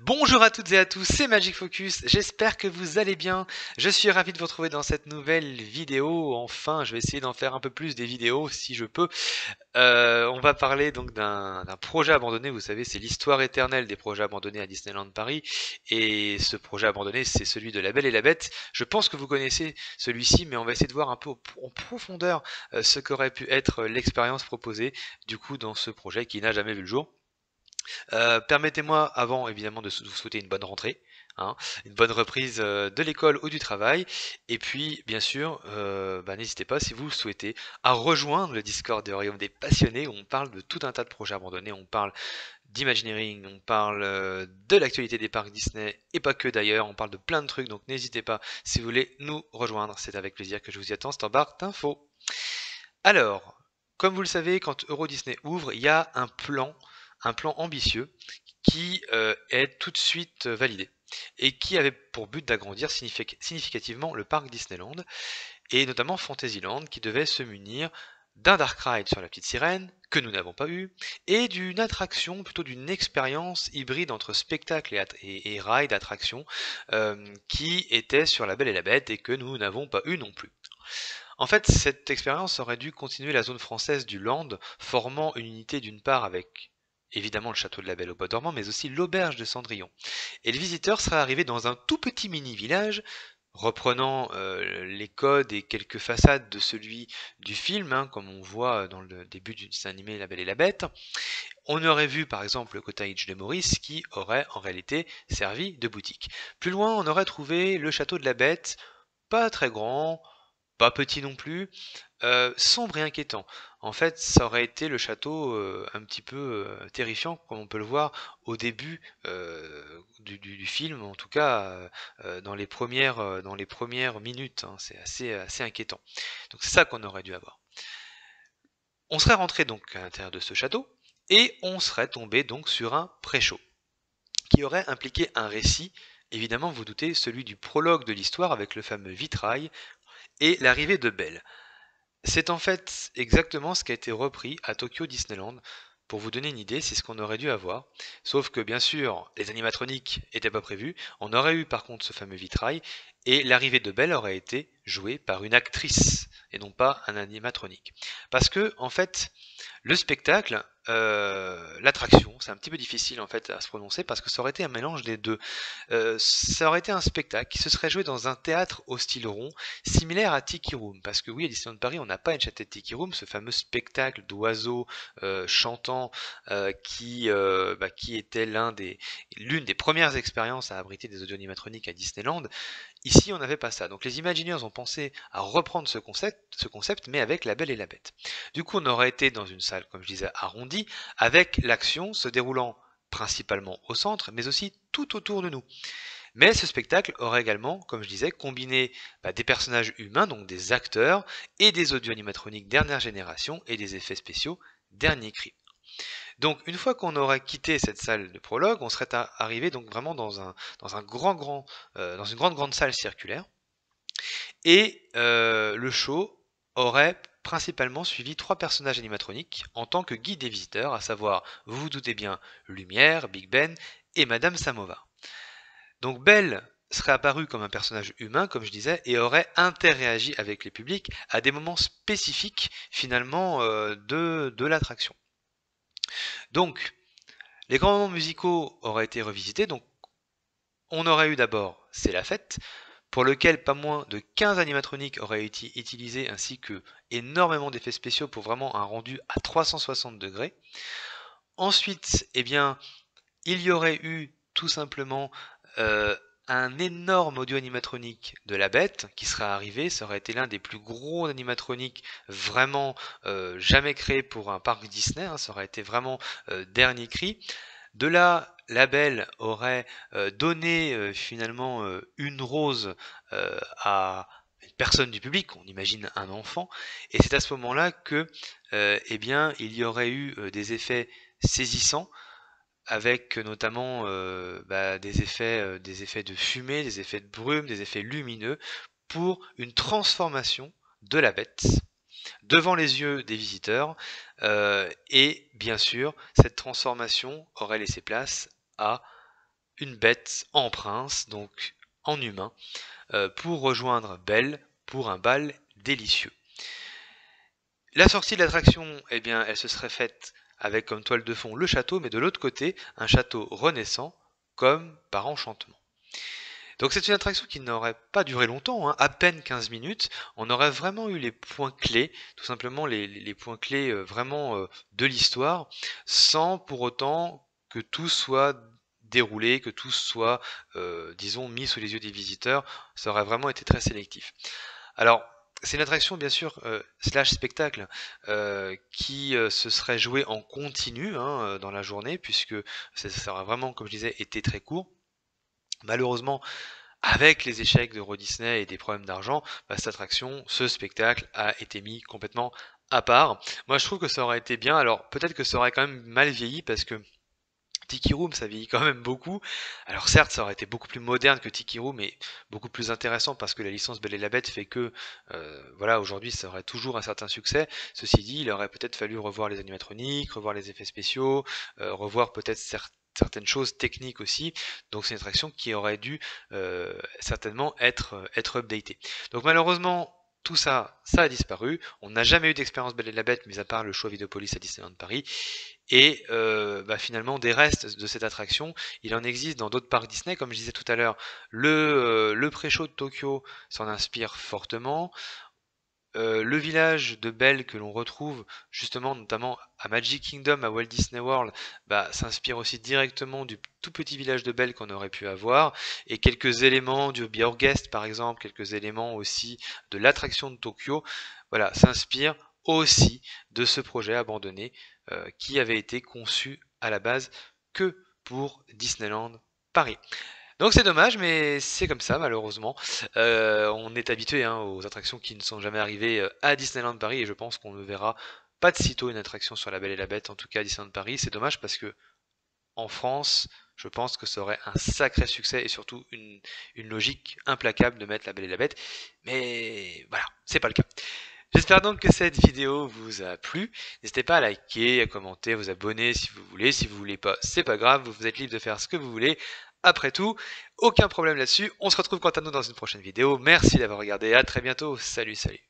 Bonjour à toutes et à tous, c'est Magic Focus, j'espère que vous allez bien. Je suis ravi de vous retrouver dans cette nouvelle vidéo. Enfin, je vais essayer d'en faire un peu plus des vidéos si je peux. On va parler donc d'un projet abandonné. Vous savez, c'est l'histoire éternelle des projets abandonnés à Disneyland Paris. Et ce projet abandonné, c'est celui de La Belle et la Bête. Je pense que vous connaissez celui-ci, mais on va essayer de voir un peu en profondeur ce qu'aurait pu être l'expérience proposée du coup dans ce projet qui n'a jamais vu le jour. Permettez-moi, avant évidemment, de vous souhaiter une bonne rentrée, hein, une bonne reprise de l'école ou du travail. Et puis, bien sûr, n'hésitez pas, si vous le souhaitez, à rejoindre le Discord de Royaume des Passionnés, où on parle de tout un tas de projets abandonnés, on parle d'Imagineering, on parle de l'actualité des parcs Disney, et pas que d'ailleurs, on parle de plein de trucs, donc n'hésitez pas, si vous voulez nous rejoindre, c'est avec plaisir que je vous y attends, c'est en barre d'infos. Alors, comme vous le savez, quand Euro Disney ouvre, il y a un plan ambitieux qui est tout de suite validé et qui avait pour but d'agrandir significativement le parc Disneyland et notamment Fantasyland qui devait se munir d'un dark ride sur la petite sirène que nous n'avons pas eu et d'une attraction, plutôt d'une expérience hybride entre spectacle et ride attraction qui était sur La Belle et la Bête et que nous n'avons pas eu non plus. En fait, cette expérience aurait dû continuer la zone française du Land, formant une unité d'une part avec évidemment le château de la Belle au Bois dormant, mais aussi l'auberge de Cendrillon. Et le visiteur serait arrivé dans un tout petit mini-village, reprenant les codes et quelques façades de celui du film, hein, comme on voit dans le début du dessin animé La Belle et la Bête. On aurait vu par exemple le cottage de Maurice qui aurait en réalité servi de boutique. Plus loin, on aurait trouvé le château de la Bête, pas très grand, pas petit non plus, sombre et inquiétant. En fait, ça aurait été le château un petit peu terrifiant, comme on peut le voir au début du film, en tout cas dans les premières minutes, hein, c'est assez inquiétant. Donc c'est ça qu'on aurait dû avoir. On serait rentré donc à l'intérieur de ce château, et on serait tombé donc sur un pré-show, qui aurait impliqué un récit, évidemment vous doutez, celui du prologue de l'histoire avec le fameux vitrail, et l'arrivée de Belle. C'est en fait exactement ce qui a été repris à Tokyo Disneyland. Pour vous donner une idée, c'est ce qu'on aurait dû avoir. Sauf que bien sûr, les animatroniques n'étaient pas prévus. On aurait eu par contre ce fameux vitrail. Et l'arrivée de Belle aurait été jouée par une actrice et non pas un animatronique. Parce que, en fait, le spectacle, l'attraction, c'est un petit peu difficile en fait à se prononcer parce que ça aurait été un mélange des deux. Ça aurait été un spectacle qui se serait joué dans un théâtre au style rond, similaire à Tiki Room. Parce que oui, à Disneyland Paris, on n'a pas Enchanted Tiki Room, ce fameux spectacle d'oiseaux chantants qui était l'une des premières expériences à abriter des audio animatroniques à Disneyland. Ici, on n'avait pas ça. Donc les Imagineers ont pensé à reprendre ce concept, mais avec La Belle et la Bête. Du coup, on aurait été dans une salle, comme je disais, arrondie, avec l'action se déroulant principalement au centre, mais aussi tout autour de nous. Mais ce spectacle aurait également, comme je disais, combiné des personnages humains, donc des acteurs, et des audio animatroniques dernière génération, et des effets spéciaux dernier cri. Donc une fois qu'on aurait quitté cette salle de prologue, on serait arrivé donc vraiment dans une grande salle circulaire. Et le show aurait principalement suivi trois personnages animatroniques en tant que guide des visiteurs, à savoir, vous vous doutez bien, Lumière, Big Ben et Madame Samovar. Donc Belle serait apparue comme un personnage humain, comme je disais, et aurait interréagi avec les publics à des moments spécifiques finalement de l'attraction. Donc les grands moments musicaux auraient été revisités, donc on aurait eu d'abord C'est la fête, pour lequel pas moins de 15 animatroniques auraient été utilisés ainsi que énormément d'effets spéciaux pour vraiment un rendu à 360 degrés. Ensuite, eh bien, il y aurait eu tout simplement euh, un énorme audio animatronique de la bête qui serait arrivé. Ça aurait été l'un des plus gros animatroniques vraiment jamais créés pour un parc Disney, hein. Ça aurait été vraiment dernier cri. De là, la belle aurait donné finalement une rose à une personne du public, on imagine un enfant, et c'est à ce moment-là que, eh bien, il y aurait eu des effets saisissants, avec notamment des effets de fumée, des effets de brume, des effets lumineux, pour une transformation de la bête devant les yeux des visiteurs, et bien sûr, cette transformation aurait laissé place à une bête en prince, donc en humain, pour rejoindre Belle pour un bal délicieux. La sortie de l'attraction, eh bien, elle se serait faite avec comme toile de fond le château, mais de l'autre côté, un château renaissant, comme par enchantement. Donc c'est une attraction qui n'aurait pas duré longtemps, hein, à peine 15 minutes. On aurait vraiment eu les points clés, tout simplement les points clés vraiment de l'histoire, sans pour autant que tout soit déroulé, que tout soit, disons, mis sous les yeux des visiteurs. Ça aurait vraiment été très sélectif. Alors, c'est une attraction bien sûr slash spectacle qui se serait jouée en continu hein, dans la journée puisque ça aurait vraiment, comme je disais, été très court. Malheureusement, avec les échecs de Walt Disney et des problèmes d'argent, bah, cette attraction, ce spectacle a été mis complètement à part. Moi, je trouve que ça aurait été bien. Alors, peut-être que ça aurait quand même mal vieilli parce que Tiki Room, ça vieillit quand même beaucoup. Alors certes, ça aurait été beaucoup plus moderne que Tiki Room, mais beaucoup plus intéressant parce que la licence Belle et la Bête fait que, voilà, aujourd'hui, ça aurait toujours un certain succès. Ceci dit, il aurait peut-être fallu revoir les animatroniques, revoir les effets spéciaux, revoir peut-être certaines choses techniques aussi. Donc c'est une attraction qui aurait dû certainement être updatée. Donc malheureusement, tout ça, ça a disparu. On n'a jamais eu d'expérience Belle et la Bête, mis à part le show Vidéopolis à Disneyland Paris. Et bah, finalement, des restes de cette attraction, il en existe dans d'autres parcs Disney, comme je disais tout à l'heure. Le pré-show de Tokyo s'en inspire fortement. Le village de Belle que l'on retrouve justement notamment à Magic Kingdom, à Walt Disney World, bah, s'inspire aussi directement du tout petit village de Belle qu'on aurait pu avoir. Et quelques éléments du Be Our Guest par exemple, quelques éléments aussi de l'attraction de Tokyo, voilà, s'inspirent aussi de ce projet abandonné qui avait été conçu à la base que pour Disneyland Paris. Donc c'est dommage, mais c'est comme ça malheureusement. On est habitué hein, aux attractions qui ne sont jamais arrivées à Disneyland Paris et je pense qu'on ne verra pas de sitôt une attraction sur La Belle et la Bête, en tout cas à Disneyland Paris. C'est dommage parce que en France, je pense que ça aurait un sacré succès et surtout une logique implacable de mettre La Belle et la Bête. Mais voilà, c'est pas le cas. J'espère donc que cette vidéo vous a plu. N'hésitez pas à liker, à commenter, à vous abonner si vous voulez. Si vous voulez pas, c'est pas grave, vous êtes libre de faire ce que vous voulez. Après tout, aucun problème là-dessus. On se retrouve quant à nous dans une prochaine vidéo. Merci d'avoir regardé, à très bientôt. Salut, salut.